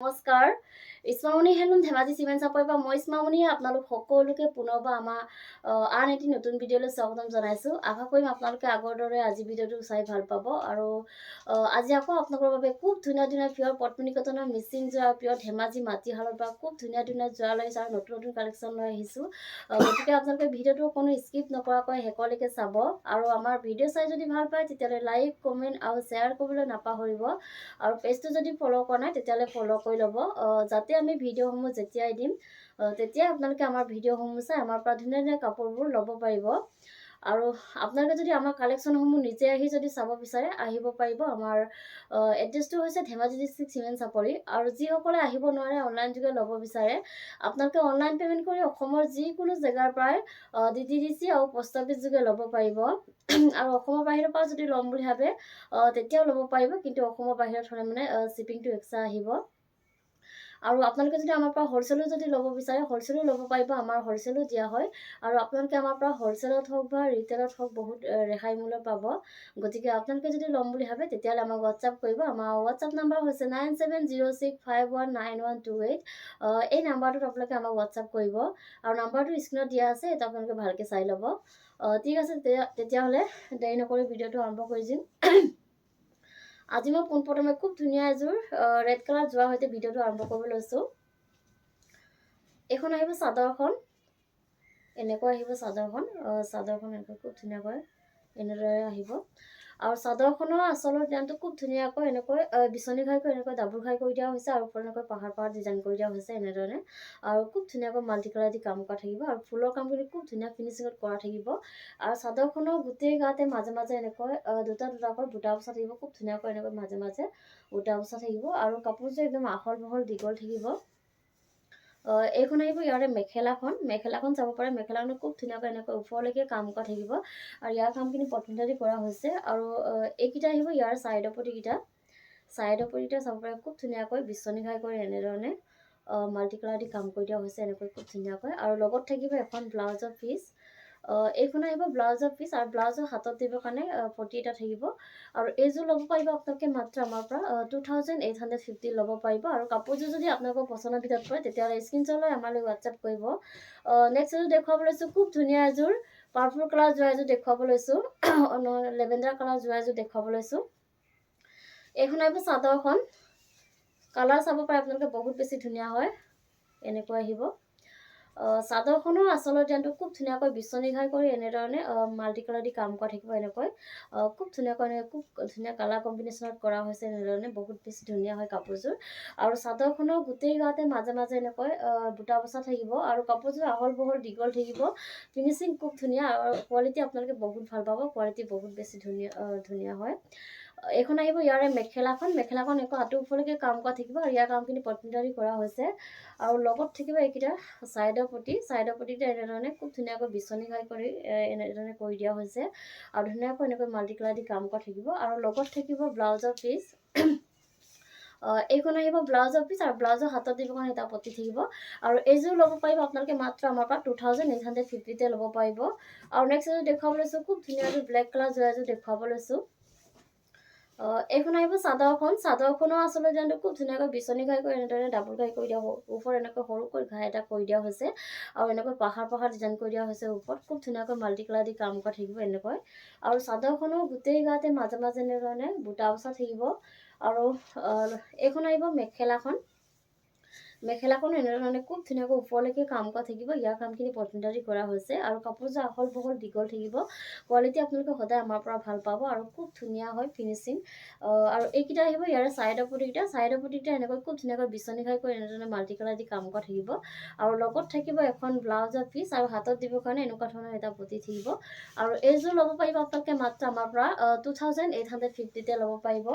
নমস্কাৰ ইছমামণি হেলুম ধেমাজি চিমেণ্ট চাপৰিৰ পৰা মই ইছমামণিয়ে আপোনালোক সকলোকে পুনৰবাৰ আমাৰ আন এটি নতুন ভিডিঅ'লৈ স্বাগতম জনাইছোঁ। আশা কৰিম আপোনালোকে আগৰ দৰে আজি ভিডিঅ'টো চাই ভাল পাব। আৰু আজি আকৌ আপোনালোকৰ বাবে খুব ধুনীয়া ধুনীয়া পিয়ৰ পদ্মিনী কটনৰ মিচিং যোৰা পিয়ৰ ধেমাজি মাটিশালৰ পৰা খুব ধুনীয়া ধুনীয়া যোৰা লৈছে আৰু নতুন নতুন কালেকশ্যন লৈ আহিছোঁ। গতিকে আপোনালোকে ভিডিঅ'টো কোনো স্কিপ নকৰাকৈ শেষলৈকে চাব। আৰু আমাৰ ভিডিঅ' চাই যদি ভাল পায় তেতিয়াহ'লে লাইক কমেণ্ট আৰু শ্বেয়াৰ কৰিবলৈ নাপাহৰিব। আৰু পেজটো যদি ফ'ল' কৰা নাই তেতিয়াহ'লে ফ'ল' কৰি ল'ব, যাতে আমি ভিডিঅ'সমূহ যেতিয়াই দিম তেতিয়াই আপোনালোকে আমাৰ ভিডিঅ'সমূহ চাই আমাৰ পৰা ধুনীয়া ধুনীয়া কাপোৰবোৰ ল'ব পাৰিব। আৰু আপোনালোকে যদি আমাৰ কালেকশ্যনসমূহ নিজে আহি যদি চাব বিচাৰে আহিব পাৰিব। আমাৰ এড্ৰেছটো হৈছে ধেমাজি ডিষ্ট্ৰিক্ট চিমেণ্ট চাপৰি। আৰু যিসকলে আহিব নোৱাৰে অনলাইন যোগে ল'ব বিচাৰে আপোনালোকে অনলাইন পে'মেণ্ট কৰি অসমৰ যিকোনো জেগাৰ পৰাই DTDC আৰু পোষ্ট অফিচ যোগে ল'ব পাৰিব। আৰু অসমৰ বাহিৰৰ পৰা যদি ল'ম বুলি ভাবে তেতিয়াও ল'ব পাৰিব, কিন্তু অসমৰ বাহিৰত হ'লে মানে শ্বিপিংটো এক্সট্ৰা আহিব। আৰু আপোনালোকে যদি আমাৰ পৰা হ'লচেলো যদি ল'ব বিচাৰে হ'লচেলো ল'ব পাৰিব, আমাৰ হ'লচেলো দিয়া হয়। আৰু আপোনালোকে আমাৰ পৰা হ'লচেলত হওক বা ৰিটেইলত হওক বহুত ৰেহাই মূল্যত পাব। গতিকে আপোনালোকে যদি ল'ম বুলি ভাবে তেতিয়াহ'লে আমাক হোৱাটছআপ কৰিব। আমাৰ হোৱাটছআপ নাম্বাৰ হৈছে 9706519128। এই নাম্বাৰটোত আপোনালোকে আমাক হোৱাটছআপ কৰিব। আৰু নাম্বাৰটো স্ক্ৰীণত দিয়া আছে, এইটো আপোনালোকে ভালকৈ চাই ল'ব। ঠিক আছে, তেতিয়াহ'লে দেৰি নকৰি ভিডিঅ'টো আৰম্ভ কৰি দিম। আজি মই পোনপ্ৰথমে খুব ধুনীয়া এযোৰ ৰেড কালাৰ যোৱাৰ সৈতে ভিডিঅ'টো আৰম্ভ কৰিব লৈছোঁ। এইখন আহিব চাদৰখন, এনেকৈ আহিব চাদৰখন। চাদৰখন এনেকৈ খুব ধুনীয়াকৈ এনেদৰে আহিব। আৰু চাদৰখনৰ আঁচলৰ ডিজাইনটো খুব ধুনীয়াকৈ এনেকৈ বিচনী ঘাইকৈ এনেকৈ ডাবুল ঘাই কৰি দিয়া হৈছে আৰু ওপৰত এনেকৈ পাহাৰ পাহাৰ ডিজাইন কৰি দিয়া হৈছে এনেধৰণে। আৰু খুব ধুনীয়াকৈ মাল্টি কালাৰ দি কাম কৰা থাকিব। আৰু ফুলৰ কামখিনি খুব ধুনীয়া ফিনিচিঙত কৰা থাকিব। আৰু চাদৰখনৰ গোটেই গাতে মাজে মাজে এনেকৈ দুটা দুটাকৈ বুটা বচা থাকিব, খুব ধুনীয়াকৈ এনেকৈ মাজে মাজে বুটা বচা থাকিব। আৰু কাপোৰযোৰ একদম আহল বহল দীঘল থাকিব। এইখন আহিব ইয়াৰে মেখেলাখন। মেখেলাখন চাব পাৰে, মেখেলাখনো খুব ধুনীয়াকৈ এনেকৈ ওপৰলৈকে কাম কৰা থাকিব। আৰু ইয়াৰ কামখিনি পটমিটাৰী কৰা হৈছে। আৰু এইকেইটা আহিব ইয়াৰ ছাইডৰ পটিকেইটা। ছাইডৰ পটিকেইটা চাব পাৰে খুব ধুনীয়াকৈ বিচনী ঘাই কৰি এনেধৰণে মাল্টি কালাৰ দি কাম কৰি দিয়া হৈছে এনেকৈ খুব ধুনীয়াকৈ। আৰু লগত থাকিব এখন ব্লাউজৰ পিচ। এইখন আহিব ব্লাউজৰ পিচ। আৰু ব্লাউজৰ হাতত দিবৰ কাৰণে পটি এটা থাকিব। আৰু এইযোৰ ল'ব পাৰিব আপোনালোকে মাত্ৰ আমাৰ পৰা 2850 ল'ব পাৰিব। আৰু কাপোৰযোৰ যদি আপোনালোকৰ পচন্দৰ ভিতৰত পৰে তেতিয়াহ'লে স্ক্ৰীনশ্বট লৈ আমালৈ হোৱাটছআপ কৰিব। নেক্সট এযোৰ দেখুৱাব লৈছোঁ, খুব ধুনীয়া এযোৰ পাৰ্পল কালাৰ যোৰা এযোৰ দেখুৱাব লৈছোঁ। লেভেণ্ডাৰ কালাৰ যোৰা এযোৰ দেখুৱাব লৈছোঁ। এইখন আহিব চাদৰখন। কালাৰ চাব পাৰে আপোনালোকে, বহুত বেছি ধুনীয়া হয়। এনেকৈ আহিব। চাদৰখনৰ আঁচলৰ ডিজাইনটো খুব ধুনীয়াকৈ বিচনী ঘাই কৰি এনেধৰণে মাল্টি কালাৰ দি কাম কৰা থাকিব। এনেকৈ খুব ধুনীয়াকৈ খুব ধুনীয়া কালাৰ কম্বিনেশ্যনত কৰা হৈছে এনেধৰণে, বহুত বেছি ধুনীয়া হয় কাপোৰযোৰ। আৰু চাদৰখনৰ গোটেই গাতে মাজে মাজে এনেকৈ বুটা বচা থাকিব। আৰু কাপোৰযোৰ আহল বহল দীঘল থাকিব। ফিনিচিং খুব ধুনীয়া আৰু কোৱালিটি আপোনালোকে বহুত ভাল পাব, কোৱালিটি বহুত বেছি ধুনীয়া হয়। এইখন আহিব ইয়াৰে মেখেলাখন। মেখেলাখন একো আঁতৰ ওপৰলৈকে কাম কৰা থাকিব। আৰু ইয়াৰ কামখিনি পটমিটাৰী কৰা হৈছে। আৰু লগত থাকিব এইকেইটা ছাইডৰ পটি। ছাইডৰ পটিকেইটা এনেধৰণে খুব ধুনীয়াকৈ বিচনী ঘাই কৰি এনেধৰণে কৰি দিয়া হৈছে। আৰু ধুনীয়াকৈ এনেকৈ মাল্টি কালাৰ দি কাম কৰা থাকিব। আৰু লগত থাকিব ব্লাউজৰ পিচ। এইখন আহিব ব্লাউজৰ পিচ। আৰু ব্লাউজৰ হাতত দিবৰ কাৰণে এটা পটি থাকিব। আৰু এইযোৰ ল'ব পাৰিব আপোনালোকে মাত্ৰ আমাৰ পৰা 2850 ল'ব পাৰিব। আৰু নেক্সট এযোৰ দেখুৱাব লৈছোঁ, খুব ধুনীয়া এযোৰ ব্লেক কালাৰ যোৰা এযোৰ দেখুৱাব লৈছোঁ। এইখন আহিব চাদৰখন। চাদৰখনৰ আচলতে ডিজাইনটো খুব ধুনীয়াকৈ বিচনী ঘাই কৰি এনেদৰে ডাবুল ঘাই কৰি দিয়া, ওপৰত এনেকৈ সৰুকৈ ঘাই এটা কৰি দিয়া হৈছে। আৰু এনেকৈ পাহাৰ পাহাৰ ডিজাইন কৰি দিয়া হৈছে ওপৰত, খুব ধুনীয়াকৈ মাল্টি কালাৰ দি কাম কৰা থাকিব এনেকৈ। আৰু চাদৰখনৰ গোটেই গাতে মাজে মাজে এনেধৰণে বুটা বচা থাকিব। আৰু এইখন আহিব মেখেলাখন। মেখেলাখনো এনেধৰণে খুব ধুনীয়াকৈ ওপৰলৈকে কাম কৰা থাকিব। ইয়াৰ কামখিনি পটমিটাৰী কৰা হৈছে। আৰু কাপোৰযোৰ আহল বহল দীঘল থাকিব। কোৱালিটি আপোনালোকে সদায় আমাৰ পৰা ভাল পাব আৰু খুব ধুনীয়া হয় ফিনিচিং। আৰু এইকেইটা আহিব ইয়াৰে ছাইডৰ পটিকেইটা। ছাইডৰ পটিকেইটা এনেকৈ খুব ধুনীয়াকৈ বিচনী ঘাই কৰি এনেধৰণে মাল্টি কালাৰ দি কাম কৰা থাকিব। আৰু লগত থাকিব এখন ব্লাউজৰ পিচ। আৰু হাতত দিবৰ কাৰণে এনেকুৱা ধৰণৰ এটা পটি থাকিব। আৰু এইযোৰ ল'ব পাৰিব আপোনালোকে মাত্ৰ আমাৰ পৰা 2850 ল'ব পাৰিব।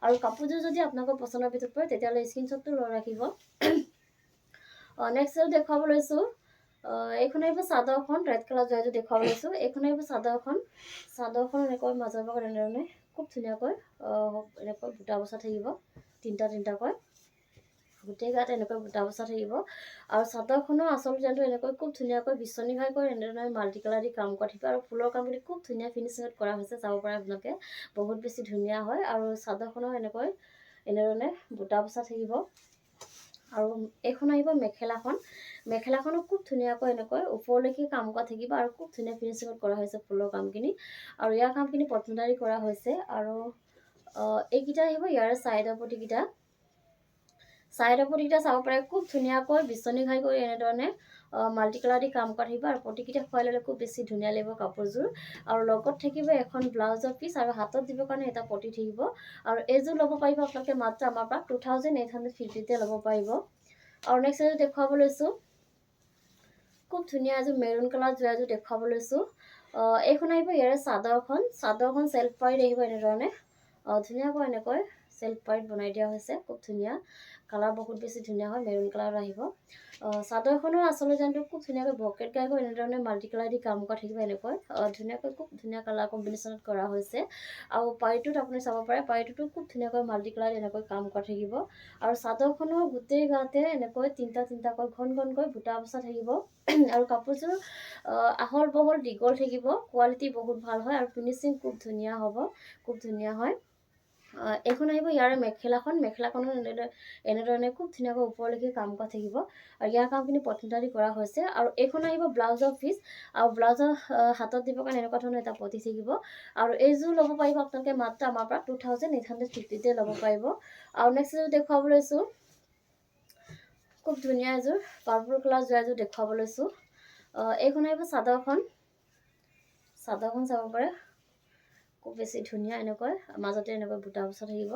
আৰু কাপোৰযোৰ যদি আপোনালোকৰ পচন্দৰ ভিতৰত পৰে তেতিয়াহ'লে স্ক্ৰীনশ্বটটো লৈ ৰাখিব। নেক্সট এযোৰ দেখুৱাব লৈছোঁ। এইখন আহিব চাদৰখন। ৰেড কালাৰ যোৰা এযোৰ দেখুৱাব লৈছোঁ। এইখন আহিব চাদৰখন। চাদৰখন এনেকৈ মাজৰ ভাগত এনেধৰণে খুব ধুনীয়াকৈ এনেকৈ বুটা বচা থাকিব, তিনিটাকৈ গোটেই গাত এনেকৈ বুটা বচা থাকিব। আৰু চাদৰখনৰ আচল ডিজাইনটো এনেকৈ খুব ধুনীয়াকৈ বিচনী ঘাই কৰি এনেধৰণে মাল্টি কালাৰ দি কাম কৰা থাকিব। আৰু ফুলৰ কামখিনি খুব ধুনীয়া ফিনিচিঙত কৰা হৈছে, চাব পাৰে আপোনালোকে, বহুত বেছি ধুনীয়া হয়। আৰু চাদৰখনৰ এনেধৰণে বুটা বচা থাকিব। আৰু এইখন আহিব মেখেলাখন। মেখেলাখনো খুব ধুনীয়াকৈ এনেকৈ ওপৰলৈকে কাম কৰা থাকিব আৰু খুব ধুনীয়া ফিনিচিঙত কৰা হৈছে ফুলৰ কামখিনি। আৰু ইয়াৰ কামখিনি পটনদাৰী কৰা হৈছে। আৰু এইকেইটা আহিব ইয়াৰ ছাইডৰ পটিকেইটা। ছাইডৰ পটিকেইটা চাব পাৰে খুব ধুনীয়াকৈ বিচনী ঘাই কৰি এনেধৰণে মাল্টি কালাৰ দি কাম কৰা থাকিব। আৰু পটিকেইটা খুৱাই ল'লে খুব বেছি ধুনীয়া লাগিব কাপোৰযোৰ। আৰু লগত থাকিব এখন ব্লাউজৰ পিচ আৰু হাতত দিবৰ কাৰণে এটা পটি থাকিব। আৰু এইযোৰ ল'ব পাৰিব আপোনালোকে মাত্ৰ আমাৰ পৰা 2850 ল'ব পাৰিব। আৰু নেক্সট এযোৰ দেখুৱাব লৈছোঁ, খুব ধুনীয়া এযোৰ মেৰুণ কালাৰ যোৰা এযোৰ দেখুৱাব লৈছোঁ। এইখন আহিব ইয়াৰে চাদৰখন। চাদৰখন চেল্ফ পাইড আহিব এনেধৰণে ধুনীয়াকৈ এনেকৈ চেল্ফ পাইড বনাই দিয়া হৈছে। খুব ধুনীয়া কালাৰ, বহুত বেছি ধুনীয়া হয়, মেৰুণ কালাৰ আহিব। চাদৰখনৰ আচল ডিজাইনটো খুব ধুনীয়াকৈ বকেট গাই গৈ এনেধৰণে মাল্টি কালাৰ দি কাম কৰা থাকিব। এনেকৈ ধুনীয়াকৈ খুব ধুনীয়া কালাৰ কম্বিনেশ্যনত কৰা হৈছে। আৰু পাৰিটোত আপুনি চাব পাৰে, পাৰিটোতো খুব ধুনীয়াকৈ মাল্টি কালাৰ এনেকৈ কাম কৰা থাকিব। আৰু চাদৰখনৰ গোটেই গাতে এনেকৈ তিনিটাকৈ ঘন ঘনকৈ বুটা বচা থাকিব। আৰু কাপোৰযোৰ আহল বহল দীঘল থাকিব। কোৱালিটি বহুত ভাল হয় আৰু ফিনিচিং খুব ধুনীয়া হ'ব, খুব ধুনীয়া হয়। এইখন আহিব ইয়াৰে মেখেলাখন। মেখেলাখনো এনেধৰণে খুব ধুনীয়াকৈ ওপৰলৈকে কাম কৰা থাকিব। আৰু ইয়াৰ কামখিনি পটনদাৰী কৰা হৈছে। আৰু এইখন আহিব ব্লাউজৰ পিচ। আৰু ব্লাউজৰ হাতত দিবৰ কাৰণে এনেকুৱা ধৰণৰ এটা পটি থাকিব। আৰু এইযোৰ ল'ব পাৰিব আপোনালোকে মাত্ৰ আমাৰ পৰা 2850 ল'ব পাৰিব। আৰু নেক্সট এযোৰ দেখুৱাব লৈছোঁ, খুব ধুনীয়া এযোৰ পাৰ্পল কালাৰ যোৰা এযোৰ দেখুৱাব লৈছোঁ। এইখন আহিব চাদৰখন। চাদৰখন চাব পাৰে, খুব বেছি ধুনীয়া এনেকৈ মাজতে এনেকৈ বুটা বচা থাকিব।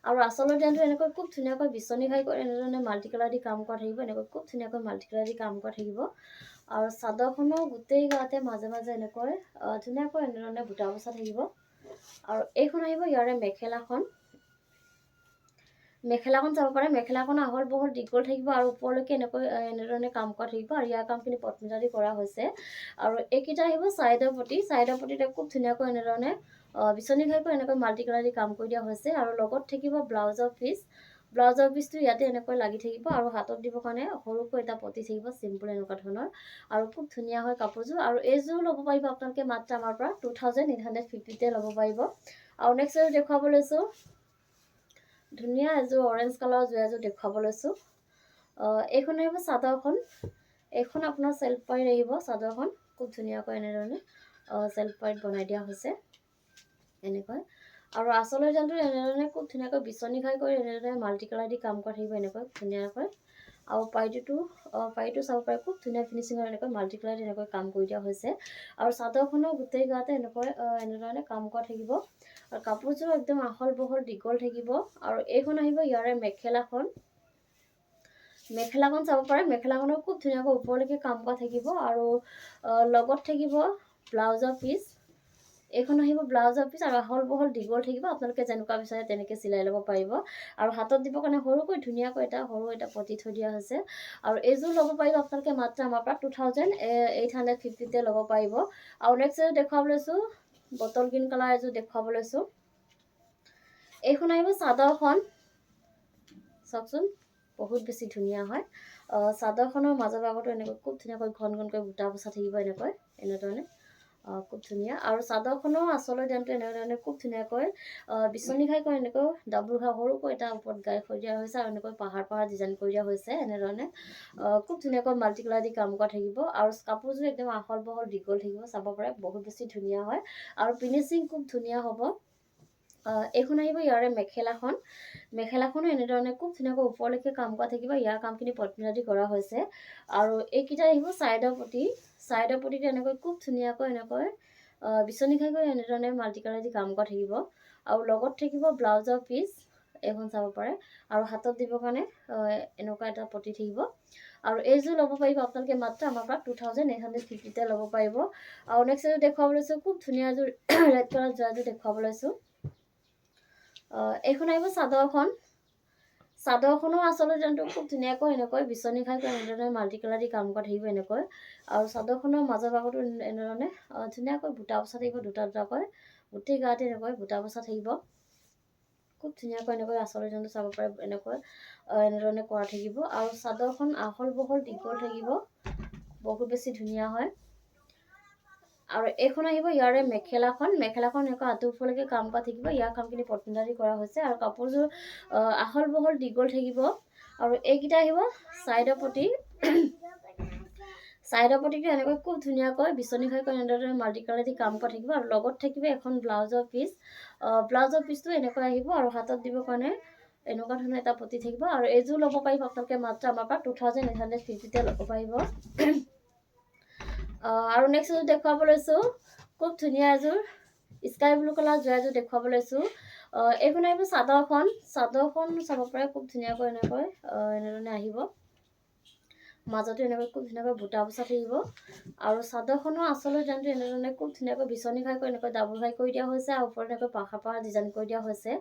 আৰু আচলৰ ডিজাইনটো এনেকৈ খুব ধুনীয়াকৈ বিচনী ঘাই কৰি এনেধৰণে মাল্টি কালাৰ দি কাম কৰা থাকিব। এনেকৈ খুব ধুনীয়াকৈ মাল্টি কালাৰ দি কাম কৰা থাকিব। আৰু চাদৰখনৰ গোটেই গাতে মাজে মাজে এনেকৈ ধুনীয়াকৈ এনেধৰণে বুটা বচা থাকিব। আৰু এইখন আহিব ইয়াৰে মেখেলাখন। মেখেলাখন চাব পাৰে, মেখেলাখন আহল বহল দীঘল থাকিব আৰু ওপৰলৈকে এনেধৰণে কাম কৰা থাকিব। আৰু ইয়াৰ কামখিনি পটনদাৰী কৰা হৈছে। আৰু এইকেইটা আহিব ছাইডৰ পটি। ছাইডৰ পটিতে খুব ধুনীয়াকৈ এনেধৰণে বিচনী ঘাই কৰি এনেকৈ মাল্টি কালাৰ দি কাম কৰি দিয়া হৈছে। আৰু লগত থাকিব ব্লাউজৰ পিচ। ব্লাউজৰ পিচটো ইয়াতে এনেকৈ লাগি থাকিব। আৰু হাতত দিবৰ কাৰণে সৰুকৈ এটা পটি থাকিব, চিম্পুল এনেকুৱা ধৰণৰ। আৰু খুব ধুনীয়া হয় কাপোৰযোৰ। আৰু এইযোৰ ল'ব পাৰিব আপোনালোকে মাত্ৰ আমাৰ পৰা 2850 ল'ব পাৰিব। আৰু নেক্সট এযোৰ দেখুৱাব লৈছোঁ, ধুনীয়া এযোৰ অৰেঞ্জ কালাৰৰ যোৰা এযোৰ দেখুৱাব লৈছোঁ। এইখন আহিব চাদৰখন। এইখন আপোনাৰ চেল্ফ পাইড আহিব চাদৰখন। খুব ধুনীয়াকৈ এনেধৰণে চেল্ফ পাইড বনাই দিয়া হৈছে এনেকৈ। আৰু আচলৰ ডিজাইনটো এনেধৰণে খুব ধুনীয়াকৈ বিচনী ঘাই কৰি এনেধৰণে মাল্টি কালাৰ দি কাম কৰা থাকিব এনেকৈ ধুনীয়াকৈ। আৰু পাৰিটো চাব পাৰে, খুব ধুনীয়া ফিনিচিঙৰ এনেকৈ মাল্টি কালাৰ দি এনেকৈ কাম কৰি দিয়া হৈছে। আৰু চাদৰখনৰ গোটেই গাতে এনেধৰণে কাম কৰা থাকিব। আৰু কাপোৰযোৰ একদম আহল বহল দীঘল থাকিব। আৰু এইখন আহিব ইয়াৰে মেখেলাখন। মেখেলাখন চাব পাৰে, মেখেলাখনৰ খুব ধুনীয়াকৈ ওপৰলৈকে কাম কৰা থাকিব। আৰু লগত থাকিব ব্লাউজৰ পিচ। এইখন আহিব ব্লাউজৰ পিচ। আৰু আহল বহল দীঘল থাকিব, আপোনালোকে যেনেকুৱা বিচাৰে তেনেকৈ চিলাই ল'ব পাৰিব। আৰু হাতত দিবৰ কাৰণে সৰুকৈ ধুনীয়াকৈ সৰু এটা পটি থৈ দিয়া হৈছে। আৰু এইযোৰ ল'ব পাৰিব আপোনালোকে মাত্ৰ আমাৰ পৰা 2850 ল'ব পাৰিব। আৰু নেক্সট এযোৰ দেখুৱাব লৈছোঁ, বটল গ্ৰীণ কালাৰ এযোৰ দেখুৱাব লৈছোঁ। এইখন আহিব চাদৰখন। চাওকচোন, বহুত বেছি ধুনীয়া হয়। চাদৰখনৰ মাজৰ ভাগতো এনেকৈ খুব ধুনীয়াকৈ ঘন ঘনকৈ বুটা বচা থাকিব এনেধৰণে খুব ধুনীয়া। আৰু চাদৰখনৰ আচলৰ ডিজাইনটো এনেধৰণে খুব ধুনীয়াকৈ বিচনী ঘাই কৰি এনেকৈ ডাবুল ঘাই সৰুকৈ এটা ওপৰত গাই থৈ দিয়া হৈছে। আৰু এনেকৈ পাহাৰ ডিজাইন কৰি দিয়া হৈছে এনেধৰণে খুব ধুনীয়াকৈ মাল্টি কালাৰ দি কাম কৰা থাকিব। আৰু কাপোৰযোৰ একদম আহল বহল দীঘল থাকিব, চাব পাৰে বহুত বেছি ধুনীয়া হয়। আৰু ফিনিচিং খুব ধুনীয়া হ'ব। এইখন আহিব ইয়াৰে মেখেলাখন। মেখেলাখনো এনেধৰণে খুব ধুনীয়াকৈ ওপৰলৈকে কাম কৰা থাকিব। ইয়াৰ কামখিনি পটনদাৰী কৰা হৈছে। আৰু এইকেইটা আহিব ছাইডৰ পটি। ছাইডৰ পটিটো এনেকৈ খুব ধুনীয়াকৈ বিচনী ঘাই কৰি এনেধৰণে মাল্টি কালাৰ দি কাম কৰা থাকিব। আৰু লগত থাকিব ব্লাউজৰ পিচ। এইখন চাব পাৰে। আৰু হাতত দিবৰ কাৰণে এনেকুৱা এটা পটি থাকিব। আৰু এইযোৰ ল'ব পাৰিব আপোনালোকে মাত্ৰ আমাৰ পৰা 2850 ল'ব পাৰিব। আৰু নেক্সট এযোৰ দেখুৱাব লৈছোঁ, খুব ধুনীয়া এযোৰ ৰেড কালাৰ যোৰা এযোৰ দেখুৱাব লৈছোঁ। এইখন আহিব চাদৰখন। চাদৰখনৰ আচলৰ ডিজাইনটো খুব ধুনীয়াকৈ এনেকৈ বিচনী ঘাই কৰি এনেধৰণে মাল্টি কালাৰ দি কাম কৰা থাকিব এনেকৈ। আৰু চাদৰখনৰ মাজৰ ভাগতো এনেধৰণে ধুনীয়াকৈ বুটা বচা থাকিব, দুটাকৈ গোটেই গাতে এনেকৈ বুটা বচা থাকিব। খুব ধুনীয়াকৈ এনেকৈ আচলৰ ডিজাইনটো চাব পাৰে, এনেধৰণে কৰা থাকিব। আৰু চাদৰখন আহল বহল দীঘল থাকিব, বহুত বেছি ধুনীয়া হয়। আৰু এইখন আহিব ইয়াৰে মেখেলাখন। মেখেলাখন এনেকৈ আঁঠুৰলৈকে কাম কৰা থাকিব। ইয়াৰ কামখিনি পটনদাৰী কৰা হৈছে। আৰু কাপোৰযোৰ আহল বহল দীঘল থাকিব। আৰু এইকেইটা আহিব চাইডৰ পটি চাইডৰ পটিটো এনেকৈ খুব ধুনীয়াকৈ বিচনী খাইকৈ এনেদৰে মাল্টি কালাৰ দি কাম কৰা থাকিব আৰু লগত থাকিব এখন ব্লাউজৰ পিচ পিচটো এনেকৈ আহিব আৰু হাতত দিবৰ কাৰণে এনেকুৱা ধৰণৰ এটা পটি থাকিব আৰু এইযোৰ ল'ব পাৰিব আপোনালোকে মাত্ৰ আমাৰ পৰা 2850 ল'ব পাৰিব আৰু নেক্সট এযোৰ দেখুৱাব লৈছোঁ খুব ধুনীয়া এযোৰ স্কাই ব্লু কালাৰ যোৱা এযোৰ দেখুৱাব লৈছোঁ এইখন আহিব চাদৰখন চাব পাৰে খুব ধুনীয়াকৈ এনেধৰণে আহিব মাজতে এনেকৈ খুব ধুনীয়াকৈ বুটা বচা থাকিব আৰু চাদৰখনৰ আচলৰ ডিজাইনটো এনেধৰণে খুব ধুনীয়াকৈ বিচনী ঘাইকৈ এনেকৈ ডাবুল ঘাই কৰি দিয়া হৈছে আৰু ওপৰত এনেকৈ পাখা ডিজাইন কৰি দিয়া হৈছে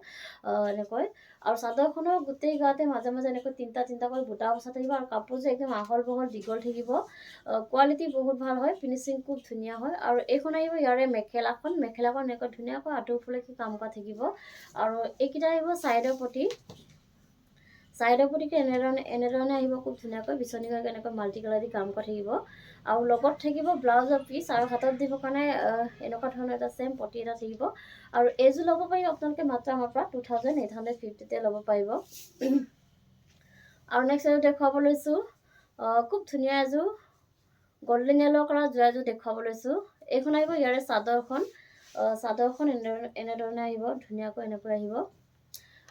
এনেকৈ আৰু চাদৰখনৰ গোটেই গাতে মাজে মাজে এনেকৈ তিনিটাকৈ বুটা বচা থাকিব আৰু কাপোৰযোৰ একদম আহল বহল দীঘল থাকিব কোৱালিটি বহুত ভাল হয় ফিনিচিং খুব ধুনীয়া হয় আৰু এইখন আহিব ইয়াৰে মেখেলাখন এনেকৈ ধুনীয়াকৈ আঁঠুৰফুলকি কাম কৰা থাকিব আৰু এইকেইটা আহিব চাইডৰ পটিটো এনেধৰণে আহিব খুব ধুনীয়াকৈ বিচনী ঘাইকৈ এনেকৈ মাল্টি কালাৰ দি কাম কৰা থাকিব আৰু লগত থাকিব ব্লাউজৰ পিচ আৰু হাতত দিবৰ কাৰণে এনেকুৱা ধৰণৰ এটা চেম পটি এটা থাকিব আৰু এইযোৰ ল'ব পাৰিব আপোনালোকে মাত্ৰ আমাৰ পৰা 2850 ল'ব পাৰিব আৰু নেক্সট এযোৰ দেখুৱাব লৈছোঁ খুব ধুনীয়া এযোৰ গোল্ডেন য়েল্লো কালাৰ যোৱা এযোৰ দেখুৱাব লৈছোঁ এইখন আহিব ইয়াৰে চাদৰখন এনেধৰণে আহিব ধুনীয়াকৈ এনেকৈ আহিব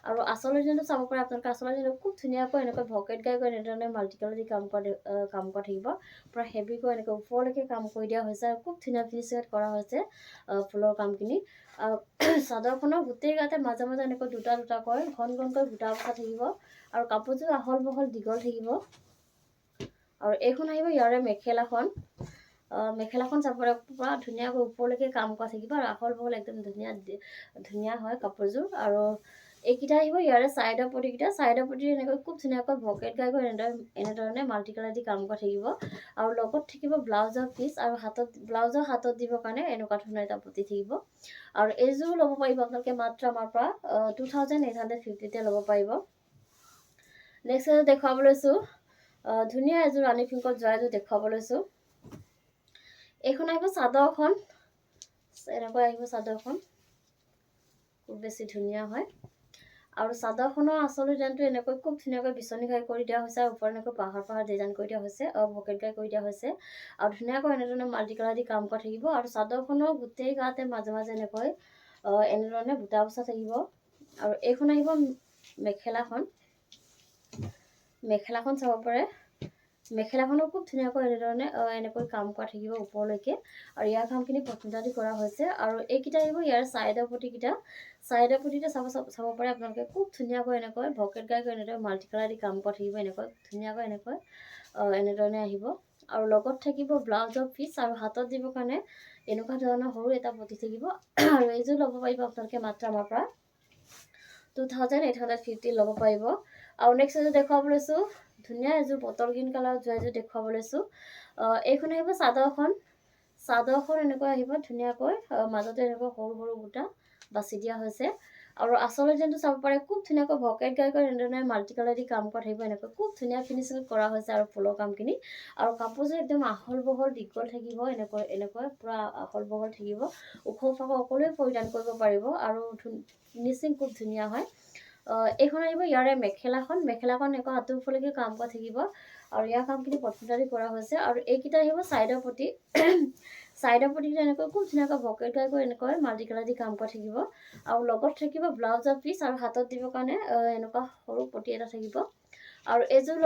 আৰু আচলৰ ডিজাইনটো চাব পাৰে আপোনালোকে আচলৰ ডিজাইনটো খুব ধুনীয়াকৈ এনেকৈ ভকেট গাইকৈ এনেধৰণে মাল্টি কালাৰ দি কাম কৰা থাকিব পূৰা হেভিকৈ এনেকৈ ওপৰলৈকে কাম কৰি দিয়া হৈছে আৰু খুব ধুনীয়া ফিনিচিঙত কৰা হৈছে ফুলৰ কামখিনি চাদৰখনৰ গোটেই গাতে মাজে মাজে এনেকৈ দুটাকৈ ঘনকৈ বুটা বচা থাকিব আৰু কাপোৰযোৰ আহল বহল দীঘল থাকিব আৰু এইখন আহিব ইয়াৰে মেখেলাখন চাব পাৰে পূৰা ধুনীয়াকৈ ওপৰলৈকে কাম কৰা থাকিব আৰু আহল বহল একদম ধুনীয়া হয় কাপোৰযোৰ আৰু এইকেইটা আহিব ইয়াৰে চাইডৰ পটি এনেকৈ খুব ধুনীয়াকৈ ভকেট গাইকৈ এনেধৰণে মাল্টি কালাৰ দি কাম কৰা থাকিব আৰু লগত থাকিব ব্লাউজৰ পিচ আৰু ব্লাউজৰ হাতত দিবৰ কাৰণে এনেকুৱা ধৰণৰ এটা পটি থাকিব আৰু এইযোৰ ল'ব পাৰিব আপোনালোকে মাত্ৰ আমাৰ পৰা 2850 ল'ব পাৰিব নেক্সট এযোৰ দেখুৱাব লৈছোঁ ধুনীয়া এযোৰ ৰাণী পিংকত যোৱা এযোৰ দেখুৱাব লৈছোঁ এইখন আহিব চাদৰখন এনেকৈ আহিব চাদৰখন খুব বেছি ধুনীয়া হয় আৰু চাদৰখনৰ আচল ডিজাইনটো এনেকৈ খুব ধুনীয়াকৈ বিচনী ঘাই কৰি দিয়া হৈছে আৰু ওপৰত এনেকৈ পাহাৰ ডিজাইন কৰি দিয়া হৈছে ভকেট ঘাই কৰি দিয়া হৈছে আৰু ধুনীয়াকৈ এনেধৰণে মাল্টি কালাৰ দি কাম কৰা থাকিব আৰু চাদৰখনৰ গোটেই গাতে মাজে মাজে এনেধৰণে বুটা বচা থাকিব আৰু এইখন আহিব মেখেলাখন চাব পাৰে মেখেলাখনো খুব ধুনীয়াকৈ এনেকৈ কাম কৰা থাকিব ওপৰলৈকে আৰু ইয়াৰ কামখিনি পচন্দাদি কৰা হৈছে আৰু এইকেইটা আহিব ইয়াৰ চাইডৰ পটিটো চাব পাৰে আপোনালোকে খুব ধুনীয়াকৈ এনেকৈ ভকেট গাইকৈ এনেদৰে মাল্টি কালাৰ দি কাম কৰা থাকিব এনেকৈ ধুনীয়াকৈ এনেধৰণে আহিব আৰু লগত থাকিব ব্লাউজৰ পিচ আৰু হাতত দিবৰ কাৰণে এনেকুৱা ধৰণৰ সৰু এটা পটি থাকিব আৰু এইযোৰ ল'ব পাৰিব আপোনালোকে মাত্ৰ আমাৰ পৰা 2850 ল'ব পাৰিব আৰু নেক্সট এযোৰ দেখুৱাব লৈছোঁ ধুনীয়া এযোৰ বটল গ্ৰীণ কালাৰ যোৱা এযোৰ দেখুৱাব লৈছোঁ এইখন আহিব চাদৰখন এনেকৈ আহিব ধুনীয়াকৈ মাজতে এনেকৈ সৰু বুটা বাছি দিয়া হৈছে আৰু আচলৰ ডিজাইনটো চাব পাৰে খুব ধুনীয়াকৈ ভকেট গাইকৈ এনেধৰণে মাল্টি কালাৰ দি কাম কৰা থাকিব এনেকৈ খুব ধুনীয়া ফিনিচিং কৰা হৈছে আৰু ফুলৰ কামখিনি আৰু কাপোৰযোৰ একদম আহল বহল দীঘল থাকিব এনেকৈ পূৰা আহল বহল থাকিব ওখ ফাখ সকলোৱে পৰিধান কৰিব পাৰিব আৰু ফিনিচিং খুব ধুনীয়া হয় এইখন আহিব ইয়াৰে মেখেলাখন এনেকৈ আঁঠুৰফুলকি কাম কৰা থাকিব আৰু ইয়াৰ কামখিনি পচন্দাদি কৰা হৈছে আৰু এইকেইটা আহিব চাইডৰ পটিটো এনেকৈ খুব ধুনীয়াকৈ ভকেট গাইকৈ এনেকৈ মাল্টি কালাৰ দি কাম কৰা থাকিব আৰু লগত থাকিব ব্লাউজৰ পিচ আৰু হাতত দিবৰ কাৰণে এনেকুৱা সৰু পটি এটা থাকিব আৰু এইযোৰ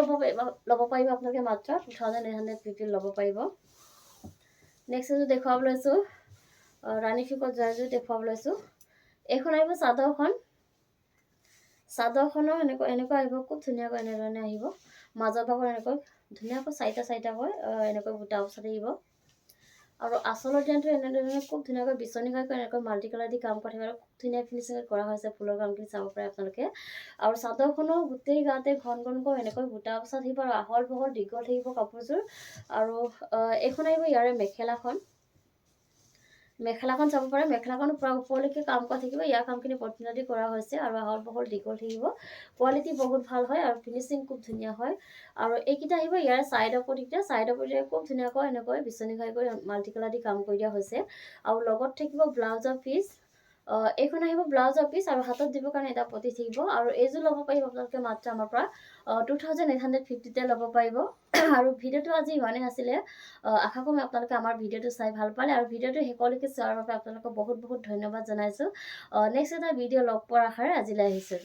ল'ব পাৰিব আপোনালোকে মাত্ৰ 2850 ল'ব পাৰিব নেক্সট এযোৰ দেখুৱাব লৈছোঁ ৰাণী পিংকত যোৱা এযোৰ দেখুৱাব লৈছোঁ এইখন আহিব চাদৰখনৰ এনেকুৱা আহিব খুব ধুনীয়াকৈ এনেধৰণে আহিব মাজৰ ভাগত এনেকৈ ধুনীয়াকৈ চাৰিটাকৈ এনেকৈ বুটা বচা থাকিব আৰু আচলৰ ডিজাইনটো এনেধৰণে খুব ধুনীয়াকৈ বিচনী ঘাইকৈ এনেকৈ মাল্টি কালাৰ দি কাম কৰা থাকিব আৰু খুব ধুনীয়া ফিনিচিং কৰা হৈছে ফুলৰ কামখিনি চাব পাৰে আপোনালোকে আৰু চাদৰখনৰ গোটেই গাতে ঘনকৈ এনেকৈ বুটা বচা থাকিব আৰু আহল বহল দীঘল থাকিব কাপোৰযোৰ আৰু এইখন আহিব ইয়াৰে মেখেলাখন চাব পাৰে মেখেলাখন পূৰা ওপৰলৈকে কাম কৰা থাকিব ইয়াৰ কামখিনি পচন্দাদি কৰা হৈছে আৰু আহল বহল দীঘল থাকিব কোৱালিটি বহুত ভাল হয় আৰু ফিনিচিং খুব ধুনীয়া হয় আৰু এইকেইটা আহিব ইয়াৰ চাইডৰ পটিতে খুব ধুনীয়াকৈ এনেকৈ বিচনী ঘাইকৈ মাল্টি কালাৰ দি কাম কৰি দিয়া হৈছে আৰু লগত থাকিব ব্লাউজৰ পিচ এইখন আহিব ব্লাউজৰ পিচ আৰু হাতত দিবৰ কাৰণে এটা পতি থাকিব আৰু এইযোৰ ল'ব পাৰিব আপোনালোকে মাত্ৰ আমাৰ পৰা 2850তে ল'ব পাৰিব আৰু ভিডিঅ'টো আজি ইমানেই আছিলে আশা কৰোঁ আপোনালোকে আমাৰ ভিডিঅ'টো চাই ভাল পালে আৰু ভিডিঅ'টো শেষলৈকে চোৱাৰ বাবে আপোনালোকক বহুত বহুত ধন্যবাদ জনাইছোঁ নেক্সট এটা ভিডিঅ' লগ পোৱাৰ আশাৰে আজিলৈ আহিছোঁ